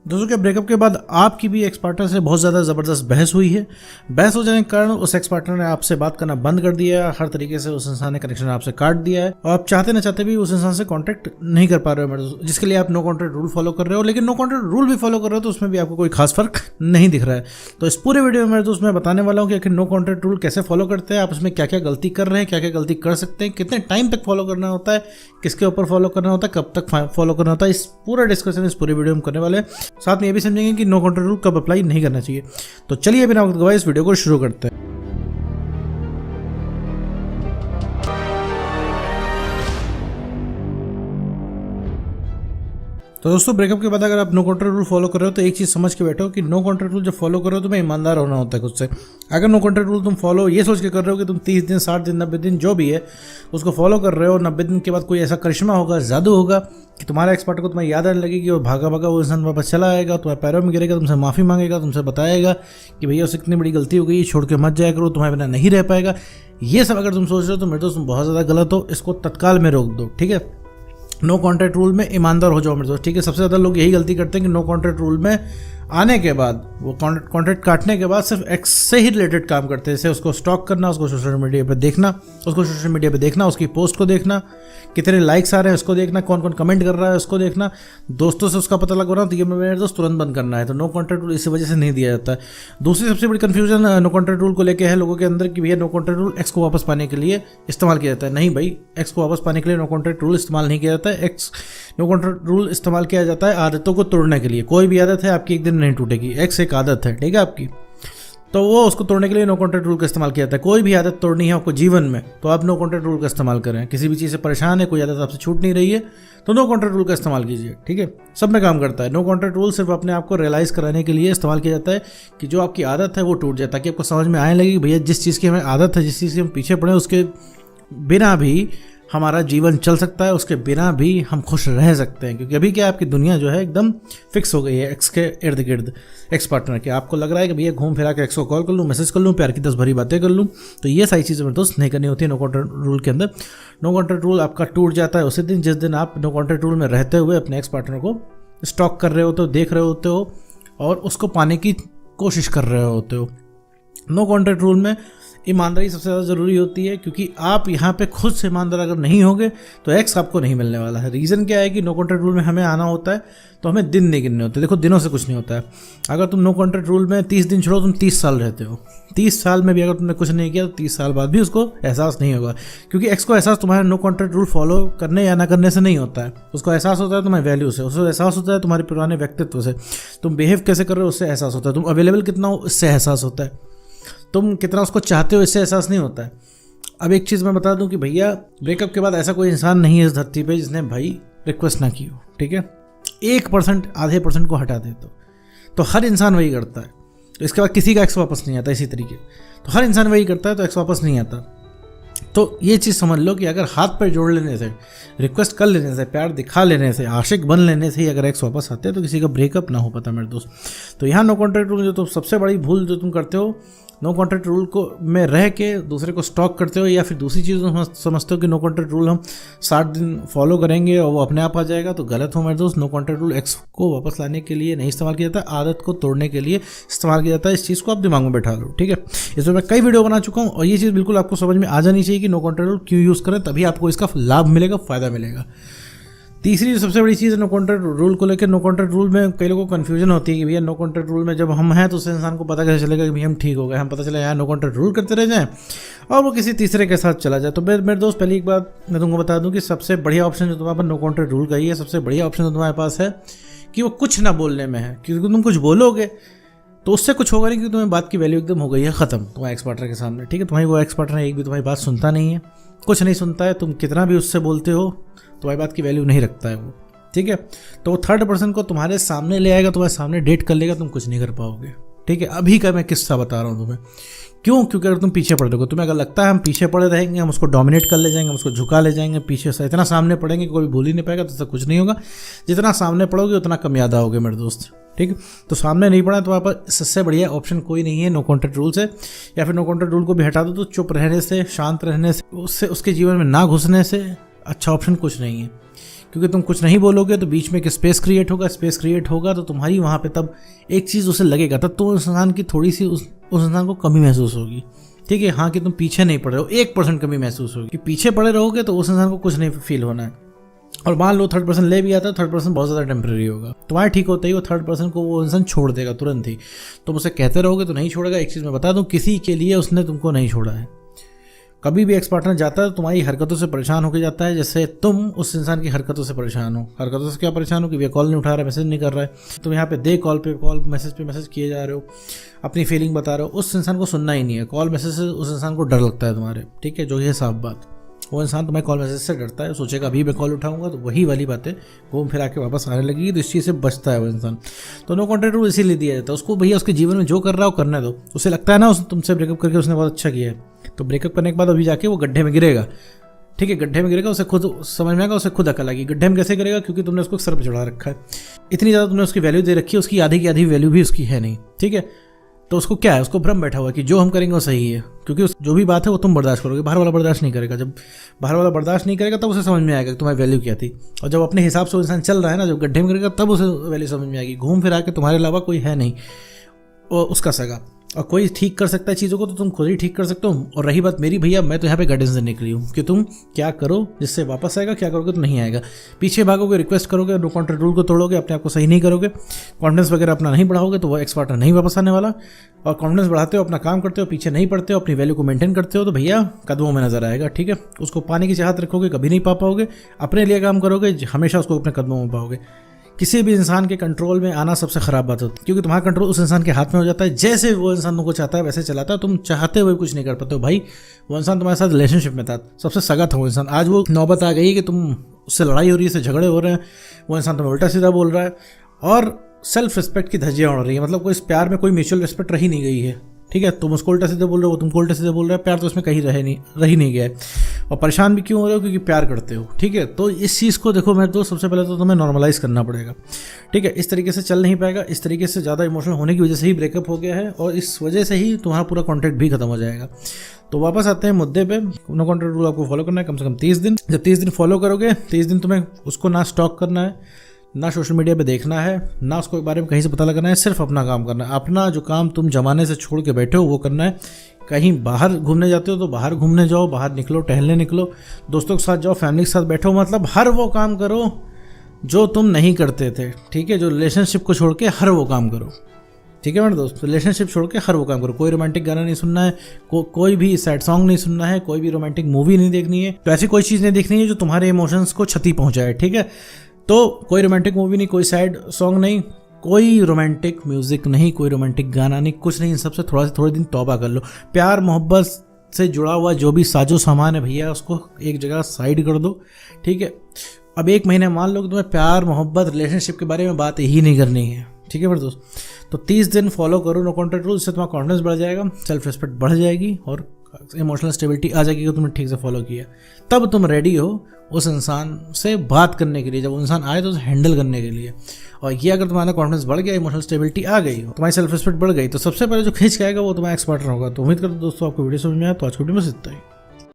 दोस्तों के ब्रेकअप के बाद आपकी भी एक्स पार्टनर से बहुत ज़्यादा ज़बरदस्त बहस हुई है। बहस हो जाने के कारण उस एक्स पार्टनर ने आपसे बात करना बंद कर दिया है, हर तरीके से उस इंसान ने कनेक्शन आपसे काट दिया है और आप चाहते ना चाहते भी उस इंसान से कांटेक्ट नहीं कर पा रहे हो मेरे दोस्त, जिसके लिए आप नो कॉन्टैक्ट रूल फॉलो कर रहे हो। लेकिन नो कॉन्टैक्ट रूल भी फॉलो कर रहे हो तो उसमें भी आपको कोई खास फर्क नहीं दिख रहा है। तो इस पूरे वीडियो में मेरे दोस्त मैं बताने वाला हूँ कि आखिर नो कॉन्टैक्ट रूल कैसे फॉलो करते हैं, आप उसमें क्या क्या गलती कर रहे हैं, क्या क्या गलती कर सकते हैं, कितने टाइम तक फॉलो करना होता है, किसके ऊपर फॉलो करना होता है, कब तक फॉलो करना होता है। इस पूरा डिस्कशन इस पूरे वीडियो में करने वाले हैं। साथ में ये भी समझेंगे कि नो कॉन्टैक्ट रूल कब अप्लाई नहीं करना चाहिए। तो चलिए बिना वक्त गवाए इस वीडियो को शुरू करते हैं। तो दोस्तों ब्रेकअप के बाद अगर आप नो कॉन्टैक्ट रूल फॉलो कर रहे हो तो एक चीज़ समझ के बैठो कि नो कॉन्टैक्ट रूल जब फॉलो कर रहे हो तो तुम्हें ईमानदार होना होता है खुद से। अगर नो कॉन्टैक्ट रूल तुम फॉलो ये सोच के कर रहे हो कि तुम 30 दिन 60 दिन 90 दिन जो भी है उसको फॉलो कर रहे हो, 90 दिन के बाद कोई ऐसा करिश्मा होगा, जादू होगा कि तुम्हारा एक्सपर्ट को तुम्हें याद आने लगेगी और भागा भागा वो इंसान वापस चला आएगा, तुम्हारे पैरों में गिरेगा, तुमसे माफ़ी मांगेगा, तुमसे बताएगा कि भैया उससे इतनी बड़ी गलती हो गई, छोड़ के मत जाया करो, तुम्हारे बिना नहीं रह पाएगा। ये सब अगर तुम सोच रहे हो तो मेरे दोस्त तुम बहुत ज़्यादा गलत हो। इसको तत्काल में रोक दो, ठीक है। नो कॉन्टैक्ट रूल में ईमानदार हो जाओ मेरे दोस्त, ठीक है। सबसे ज़्यादा लोग यही गलती करते हैं कि नो कॉन्टैक्ट रूल में आने के बाद वो कॉन्टैक्ट काटने के बाद सिर्फ एक्स से ही रिलेटेड काम करते हैं। जैसे उसको स्टॉक करना, उसको सोशल मीडिया पे देखना, उसकी पोस्ट को देखना, कितने लाइक्स आ रहे हैं उसको देखना, कौन कौन कमेंट कर रहा है उसको देखना, दोस्तों से उसका पता लगा रहा तो ये मेरे दोस्त तुरंत बंद करना है। तो नो कॉन्टैक्ट रूल इसी वजह से नहीं दिया जाता है। दूसरी सबसे बड़ी कन्फ्यूजन नो कॉन्टैक्ट रूल को लेकर है लोगों के अंदर कि भैया नो कॉन्टैक्ट रूल एक्स को वापस पाने के लिए इस्तेमाल किया जाता है। नहीं भाई, एक्स को वापस पाने के लिए नो कॉन्टैक्ट रूल इस्तेमाल नहीं किया जाता है। नो कॉन्टैक्ट रूल इस्तेमाल किया जाता है आदतों को तोड़ने के लिए। कोई भी आदत है आपकी एक दिन नहीं टूटेगी, एक्स एक आदत है, ठीक है आपकी, तो वो उसको तोड़ने के लिए नो कॉन्टैक्ट रूल का इस्तेमाल किया जाता है। कोई भी आदत तोड़नी है आपको जीवन में तो आप नो कॉन्टैक्ट रूल का इस्तेमाल करें। किसी भी चीज़ से परेशान है, कोई आदत आपसे छूट नहीं रही है तो नो कॉन्टैक्ट रूल का इस्तेमाल कीजिए, ठीक है। सब में काम करता है। नो कॉन्टैक्ट रूल सिर्फ अपने आप को रियलाइज़ कराने के लिए इस्तेमाल किया जाता है कि जो आपकी आदत है वो टूट जाए, ताकि आपको समझ में आने लगी भैया जिस चीज़ की हमें आदत है, जिस चीज़ की हम पीछे पड़े उसके बिना भी हमारा जीवन चल सकता है, उसके बिना भी हम खुश रह सकते हैं। क्योंकि अभी क्या आपकी दुनिया जो है एकदम फिक्स हो गई है एक्स के इर्द गिर्द, एक्स पार्टनर के। आपको लग रहा है कि भैया घूम फिरा के एक्स को कॉल कर लूँ, मैसेज कर लूँ, प्यार की 10 भरी बातें कर लूँ। तो ये सारी चीज़ें मेरे दोस्त नहीं करनी होती है नो कॉन्टैक्ट रूल के अंदर। नो कॉन्टैक्ट रूल आपका टूट जाता है उसी दिन जिस दिन आप नो कॉन्टैक्ट रूल में रहते हुए अपने एक्स पार्टनर को स्टॉक कर रहे होते हो, देख रहे होते हो और उसको पाने की कोशिश कर रहे होते हो। नो कॉन्टैक्ट रूल में ईमानदारी सबसे ज़्यादा ज़रूरी होती है, क्योंकि आप यहाँ पे खुद से ईमानदार अगर नहीं होगे तो एक्स आपको नहीं मिलने वाला है। रीज़न क्या है कि नो कॉन्टैक्ट रूल में हमें आना होता है तो हमें दिन नहीं गिनने होते। देखो दिनों से कुछ नहीं होता है। अगर तुम नो कॉन्टैक्ट रूल में 30 दिन छोड़ो, तुम 30 साल रहते हो। 30 साल में भी अगर तुमने कुछ नहीं किया तो 30 साल बाद भी उसको एहसास नहीं होगा, क्योंकि एक्स को एहसास तुम्हारे नो कॉन्टैक्ट रूल फॉलो करने या ना करने से नहीं होता है। उसको एहसास होता है तुम्हारी वैल्यू से, उसको एहसास होता है तुम्हारे पुराने व्यक्तित्व से, तुम बिहेव कैसे कर रहे हो उससे एहसास होता है, तुम अवेलेबल कितना हो इससे एहसास होता है, तुम कितना उसको चाहते हो इससे एहसास नहीं होता है। अब एक चीज़ मैं बता दूं कि भैया ब्रेकअप के बाद ऐसा कोई इंसान नहीं है इस धरती पे जिसने भाई रिक्वेस्ट ना की हो, ठीक है। 1% आधे % को हटा दे तो हर इंसान वही करता है। तो इसके बाद किसी का एक्स वापस नहीं आता। इसी तरीके तो हर इंसान वही करता है तो एक्स वापस नहीं आता। तो ये चीज़ समझ लो कि अगर हाथ पर जोड़ लेने से, रिक्वेस्ट कर लेने से, प्यार दिखा लेने से, आशिक बन लेने से ही अगर एक्स वापस आते हैं तो किसी का ब्रेकअप ना हो पाता मेरे दोस्त। तो यहाँ नो कॉन्टैक्ट रूल जो तो सबसे बड़ी भूल जो तुम करते हो, नो कॉन्टैक्ट रूल को में रह के दूसरे को स्टॉक करते हो, या फिर दूसरी चीज़ समझते हो कि नो कॉन्टैक्ट रूल हम 60 दिन फॉलो करेंगे और वो अपने आप आ जाएगा, तो गलत हो मेरे दोस्त। नो कॉन्टैक्ट रूल एक्स को वापस लाने के लिए नहीं इस्तेमाल किया जाता, आदत को तोड़ने के लिए इस्तेमाल किया जाता है। इस चीज़ को आप दिमाग में बैठा लो, ठीक है। इसमें मैं कई वीडियो बना चुका हूँ और ये चीज़ बिल्कुल आपको समझ में आ जानी चाहिए कि नो कॉन्टैक्ट रूल क्यों यूज़ करें, तभी आपको इसका लाभ मिलेगा, फ़ायदा मिलेगा। तीसरी सबसे बड़ी चीज़ है नो कॉन्टैक्ट रूल को लेकर। नो कॉन्टैक्ट रूल में कई लोगों को कन्फ्यूजन होती है कि भैया नो कॉन्टैक्ट रूल में जब हम हैं तो उस इंसान को पता कैसे चलेगा कि भैया हम ठीक हो गए। हम पता चला यहाँ नो कॉन्टैक्ट रूल करते रह जाएं और वो किसी तीसरे के साथ चला जाए। तो मेरे दोस्त पहली एक बात मैं तुमको बता दूं कि सबसे बढ़िया ऑप्शन जो तुम्हारे पास नो कॉन्टैक्ट रूल का ही है, सबसे बढ़िया ऑप्शन जो तुम्हारे पास है कि वो कुछ ना बोलने में है। क्योंकि तुम कुछ बोलोगे तो उससे कुछ होगा नहीं, क्योंकि तुम्हें बात की वैल्यू एकदम हो गई है ख़त्म तुम्हारे एक्स पार्टनर के सामने, ठीक है। तुम्हारी वो एक्स पार्टनर एक भी तुम्हारी बात सुनता नहीं है, कुछ नहीं सुनता है। तुम कितना भी उससे बोलते हो तुम्हारी बात की वैल्यू नहीं रखता है वो, ठीक है। तो वो 3rd पर्सन को तुम्हारे सामने ले आएगा, तुम्हारे सामने डेट कर लेगा, तुम कुछ नहीं कर पाओगे, ठीक है। अभी का मैं किस्सा बता रहा हूँ तुम्हें। क्यों? क्योंकि अगर तुम पीछे पड़ रहे हो, तुम्हें अगर लगता है हम पीछे पड़े रहेंगे, हम उसको डोमिनेट कर ले जाएंगे, हम उसको झुका ले जाएंगे, पीछे से इतना सामने पड़ेंगे कोई भूल ही नहीं पाएगा, तो कुछ नहीं होगा। जितना सामने पड़ोगे उतना कम याद आओगे मेरे दोस्त, ठीक है। तो सामने नहीं पड़ा तो वहाँ पर सबसे बढ़िया ऑप्शन कोई नहीं है नो कॉन्टैक्ट रूल से। या फिर नो कॉन्टैक्ट रूल को भी हटा दो तो चुप रहने से, शांत रहने से, उसके जीवन में ना घुसने से अच्छा ऑप्शन कुछ नहीं है। क्योंकि तुम कुछ नहीं बोलोगे तो बीच में एक स्पेस क्रिएट होगा, स्पेस क्रिएट होगा तो तुम्हारी वहाँ पे तब एक चीज़ उसे लगेगा, तब तो उस इंसान की थोड़ी सी उस इंसान को कमी महसूस होगी। ठीक है, हाँ कि तुम पीछे नहीं पड़े हो, 1% कमी महसूस होगी कि पीछे पड़े रहोगे तो उस इंसान को कुछ नहीं फील होना है। और मान लो थर्ड पर्सन ले भी आता है, थर्ड पर्सन बहुत ज़्यादा टेम्प्रेरी होगा, तुम्हारे ठीक होते ही वो थर्ड पर्सन को वो इंसान छोड़ देगा तुरंत ही। तुम उसे कहते रहोगे तो नहीं छोड़ेगा। एक चीज़ मैं बता दूं, किसी के लिए उसने तुमको नहीं छोड़ा है। कभी भी एक्स पार्टनर जाता है तो तुम्हारी हरकतों से परेशान होकर जाता है, जैसे तुम उस इंसान की हरकतों से परेशान हो। हरकतों से क्या परेशान हो कि वे कॉल नहीं उठा रहा है, मैसेज नहीं कर रहा है, तुम यहाँ पे दे कॉल पे कॉल, मैसेज पे मैसेज किए जा रहे हो, अपनी फीलिंग बता रहे हो। उस इंसान को सुनना ही नहीं है, कॉल मैसेज से उस इंसान को डर लगता है तुम्हारे। ठीक है, जो ये साफ बात, वो इंसान तुम्हारे कॉल मैसेज से डरता है, सोचेगा अभी मैं कॉल उठाऊंगा तो वही वाली बातें घूम फिर आके वापस आने लगेगी, तो इस चीज़ से बचता है वो इंसान। तो नो कॉन्टैक्ट रूल इसीलिए दिया जाता है उसको, भैया उसके जीवन में जो कर रहा है वो करने दो। उसे लगता है ना उस तुमसे ब्रेकअप करके उसने बहुत अच्छा किया है, तो ब्रेकअप करने के बाद अभी जाके वो गड्ढे में गिरेगा। ठीक है, गड्ढे में गिरेगा, उसे खुद समझ में आएगा, उसे खुद अकल आएगी। गड्ढे में कैसे गिरेगा? क्योंकि तुमने उसको सर पर चढ़ा रखा है, इतनी ज़्यादा तुमने उसकी वैल्यू दे रखी है, उसकी आधी की आधी वैल्यू भी उसकी है नहीं। ठीक है, तो उसको क्या है, उसको भ्रम बैठा हुआ है कि जो हम करेंगे वो सही है, क्योंकि जो भी बात है वो तुम बर्दाश्त करोगे, बाहर वाला बर्दाश्त नहीं करेगा। जब बाहर वाला बर्दाश्त नहीं करेगा तब उसे समझ में आएगा कि तुम्हारी वैल्यू क्या थी। और जब अपने हिसाब से वो इंसान चल रहा है ना, जब गड्ढे में गिरेगा तब उसे वैल्यू समझ में आएगी। घूम फिर आके तुम्हारे अलावा कोई है नहीं उसका सगा, और कोई ठीक कर सकता है चीज़ों को तो तुम खुद ही ठीक कर सकते हो। और रही बात मेरी, भैया मैं तो यहाँ पे गाइडेंस देने के लिए हूँ कि तुम क्या करो जिससे वापस आएगा, क्या करोगे तो नहीं आएगा। पीछे भागोगे, रिक्वेस्ट करोगे, नो कॉन्टैक्ट रूल को तोड़ोगे, अपने आप को सही नहीं करोगे, कॉन्फिडेंस वगैरह अपना नहीं बढ़ाओगे तो वो एक्स पार्टनर नहीं वापस आने वाला। और कॉन्फिडेंस बढ़ाते हो, अपना काम करते हो, पीछे नहीं पड़ते हो, अपनी वैल्यू को मेंटेन करते हो, तो भैया कदमों में नजर आएगा। ठीक है, उसको पाने की चाहत रखोगे, कभी नहीं पा पाओगे। अपने लिए काम करोगे, हमेशा उसको अपने कदमों में पाओगे। किसी भी इंसान के कंट्रोल में आना सबसे खराब बात होती है, क्योंकि तुम्हारा कंट्रोल उस इंसान के हाथ में हो जाता है। जैसे वो इंसान तुमको चाहता है वैसे चलाता है, तुम चाहते हुए कुछ नहीं कर पाते हो। भाई वो इंसान तुम्हारे साथ रिलेशनशिप में था, सबसे सगा था वो इंसान, आज वो नौबत आ गई है कि तुम उससे लड़ाई हो रही है, उससे झगड़े हो रहे हैं, वो इंसान तुम्हें उल्टा सीधा बोल रहा है और सेल्फ रिस्पेक्ट की धज्जियां उड़ रही है। मतलब कोई इस प्यार में कोई म्यूचुअल रिस्पेक्ट रही नहीं गई है। ठीक है, तुम उसको उल्टा सीधे बोल रहे हो, तुमको उल्टा सीधे बोल रहा है, प्यार तो उसमें कहीं रही नहीं गया है। और परेशान भी क्यों हो रहे हो? क्योंकि प्यार करते हो। ठीक है, तो इस चीज़ को देखो, मैं तो सबसे पहले तो तुम्हें नॉर्मलाइज करना पड़ेगा। ठीक है, इस तरीके से चल नहीं पाएगा, इस तरीके से ज़्यादा इमोशनल होने की वजह से ही ब्रेकअप हो गया है, और इस वजह से ही तुम्हारा पूरा कॉन्टैक्ट भी खत्म हो जाएगा। तो वापस आते हैं मुद्दे पे। नो कॉन्टैक्ट रूल आपको फॉलो करना है कम से कम 30 दिन। जब 30 दिन फॉलो करोगे, 30 दिन तुम्हें उसको ना स्टॉक करना है, ना सोशल मीडिया पे देखना है, ना उसको बारे में कहीं से पता लगाना है, सिर्फ अपना काम करना है। अपना जो काम तुम जमाने से छोड़ के बैठे हो वो करना है। कहीं बाहर घूमने जाते हो तो बाहर घूमने जाओ, बाहर निकलो, टहलने निकलो, दोस्तों के साथ जाओ, फैमिली के साथ बैठो, मतलब हर वो काम करो जो तुम नहीं करते थे। ठीक है, जो रिलेशनशिप को छोड़ के हर वो काम करो। ठीक है मेरे दोस्त, रिलेशनशिप छोड़ के हर वो काम करो। कोई रोमांटिक गाना नहीं सुनना है, कोई भी सैड सॉन्ग नहीं सुनना है, कोई भी रोमांटिक मूवी नहीं देखनी है, तो ऐसी कोई चीज़ नहीं देखनी है जो तुम्हारे इमोशंस को क्षति पहुंचाए। ठीक है, तो कोई रोमांटिक मूवी नहीं, कोई सैड सॉन्ग नहीं, कोई रोमांटिक म्यूजिक नहीं, कोई रोमांटिक गाना नहीं, कुछ नहीं। इन सबसे थोड़े दिन तौबा कर लो। प्यार मोहब्बत से जुड़ा हुआ जो भी साजो सामान है भैया, उसको एक जगह साइड कर दो। ठीक है, अब 1 महीने मान लो कि तुम्हें प्यार मोहब्बत रिलेशनशिप के बारे में बात ही नहीं करनी है। ठीक है मेरे दोस्त, तो 30 दिन फॉलो करो नो कॉन्टैक्ट रूल, इससे तुम्हारा कॉन्फिडेंस बढ़ जाएगा, सेल्फ रिस्पेक्ट बढ़ जाएगी और इमोशनल स्टेबिलिटी आ जाएगी कि तुमने ठीक से फॉलो किया। तब तुम रेडी हो उस इंसान से बात करने के लिए, जब वो इंसान आए तो उसे हैंडल करने के लिए। और ये अगर तुम्हारा कॉन्फिडेंस बढ़ गया, इमोशनल स्टेबिलिटी आ गई, तुम्हारी सेल्फ रिस्पेक्ट बढ़ गई, तो सबसे पहले जो खींच के आएगा वो तुम्हारा एक्स पार्टनर होगा। तो उम्मीद करता हूं दोस्तों आपको वीडियो समझ में आया। तो आज की वीडियो में इतना ही।